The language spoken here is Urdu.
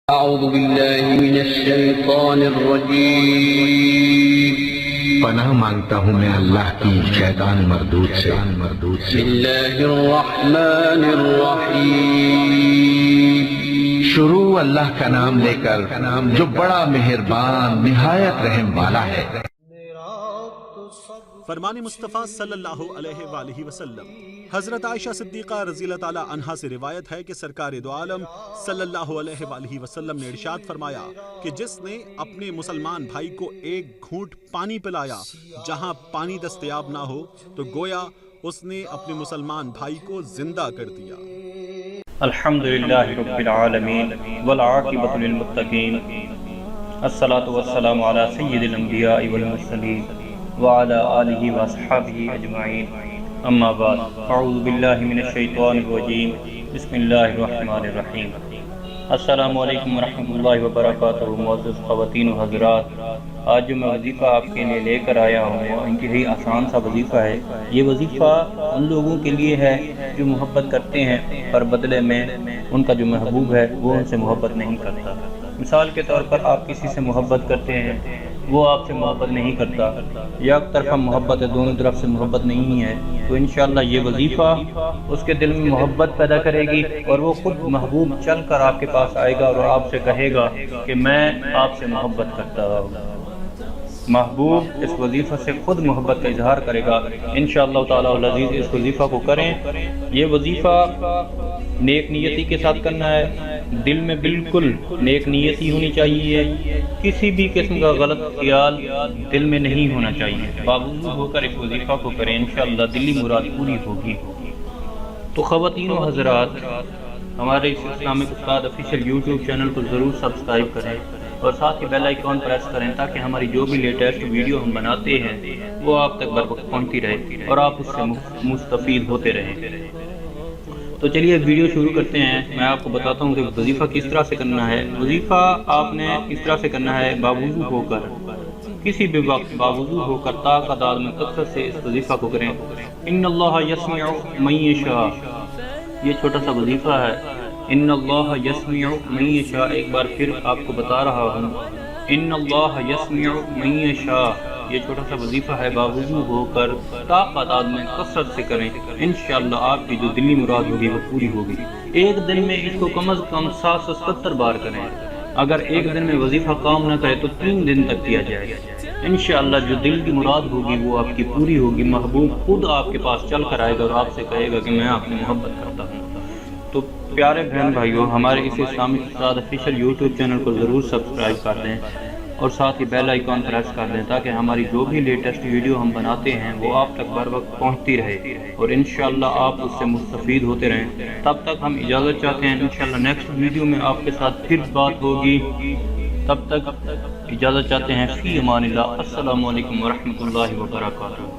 أعوذ بالله من الشيطان الرجيم پناہ مانگتا ہوں میں اللہ کی شیطان مردود سے بسم الله الرحمن الرحيم شروع اللہ کا نام لے کر جو بڑا مہربان نہایت رحم والا ہے۔ فرمان مصطفیٰ صلی اللہ علیہ وآلہ وسلم حضرت عائشہ صدیقہ رضی اللہ تعالی عنہا سے روایت ہے کہ سرکار دو عالم صلی اللہ علیہ وآلہ وسلم نے ارشاد فرمایا کہ جس نے اپنے مسلمان بھائی کو ایک گھونٹ پانی پلایا جہاں پانی دستیاب نہ ہو تو گویا اس نے اپنے مسلمان بھائی کو زندہ کر دیا۔ الحمدللہ رب العالمین والعاقبۃ للمتقین الصلاۃ والسلام علی سید الانبیاء والمرسلین وعلی آلہ واصحابہ اجمعین، اما بعد، اعوذ باللہ من الشیطان الرجیم، بسم اللہ الرحمن الرحیم۔ السلام علیکم ورحمۃ اللہ وبرکاتہ۔ معزز خواتین و حضرات، آج جو میں وظیفہ آپ کے لیے لے کر آیا ہوں انتہائی آسان سا وظیفہ ہے۔ یہ وظیفہ ان لوگوں کے لیے ہے جو محبت کرتے ہیں پر بدلے میں ان کا جو محبوب ہے وہ ان سے محبت نہیں کرتا۔ مثال کے طور پر آپ کسی سے محبت کرتے ہیں، وہ آپ سے محبت نہیں کرتا، یا ایک طرفہ محبت ہے، دونوں طرف سے محبت نہیں ہے، تو انشاءاللہ یہ وظیفہ اس کے دل میں محبت پیدا کرے گی اور وہ خود محبوب چل کر آپ کے پاس آئے گا اور آپ سے کہے گا کہ میں آپ سے محبت کرتا ہوں۔ محبوب اس وظیفہ سے خود محبت کا اظہار کرے گا۔ انشاءاللہ تعالی العزیز اس وظیفہ کو کریں۔ یہ وظیفہ نیک نیتی کے ساتھ کرنا ہے، دل میں بالکل نیک نیتی ہونی چاہیے، کسی بھی قسم کا غلط خیال دل میں نہیں ہونا چاہیے۔ باوضو ہو کر اس وظیفہ کو کریں، انشاءاللہ دلی مراد پوری ہوگی۔ تو خواتین و حضرات، ہمارے اس اسلامک استاد آفیشیل یوٹیوب چینل کو ضرور سبسکرائب کریں اور ساتھ ہی بیل آئیکن پریس کریں تاکہ ہماری جو بھی لیٹسٹ ویڈیو ہم بناتے ہیں وہ آپ تک بر وقت پہنچتی رہے اور آپ اس سے مستفید ہوتے رہیں۔ تو چلیے ویڈیو شروع کرتے ہیں۔ میں آپ کو بتاتا ہوں کہ وظیفہ کس طرح سے کرنا ہے۔ وظیفہ آپ نے اس طرح سے کرنا ہے، باوضو ہو کر کسی بھی وقت باوضو ہو کر تا کا دال میں کثرت سے اس وظیفہ کو کریں۔ ان اللہ یسمع من یشاء، یہ چھوٹا سا وظیفہ ہے۔ ان اللہ یسمع من یشاء، ایک بار پھر آپ کو بتا رہا ہوں، ان اللہ یسمع من یشاء، یہ چھوٹا سا وظیفہ ہے، باوضو ہو کر تا تعداد میں کثرت سے کریں، انشاءاللہ آپ کی جو دلی مراد ہوگی وہ پوری ہوگی۔ ایک دن میں اس کو کم از کم 777 بار کریں۔ اگر ایک دن میں وظیفہ کام نہ کرے تو 3 دن تک کیا جائے گا، انشاءاللہ جو دل کی مراد ہوگی وہ آپ کی پوری ہوگی۔ محبوب خود آپ کے پاس چل کر آئے گا اور آپ سے کہے گا کہ میں آپ سے محبت کرتا ہوں۔ تو پیارے بہن بھائیوں، ہمارے اس اسلامک استاد آفیشیل یوٹیوب چینل کو ضرور سبسکرائب کر دیں اور ساتھ ہی بیل آئیکن پریس کر دیں تاکہ ہماری جو بھی لیٹسٹ ویڈیو ہم بناتے ہیں وہ آپ تک بر وقت پہنچتی رہے اور انشاءاللہ آپ اس سے مستفید ہوتے رہیں۔ تب تک ہم اجازت چاہتے ہیں، انشاءاللہ نیکسٹ ویڈیو میں آپ کے ساتھ پھر بات ہوگی۔ تب تک اجازت چاہتے ہیں، فی امان اللہ، السلام علیکم ورحمۃ اللہ وبرکاتہ۔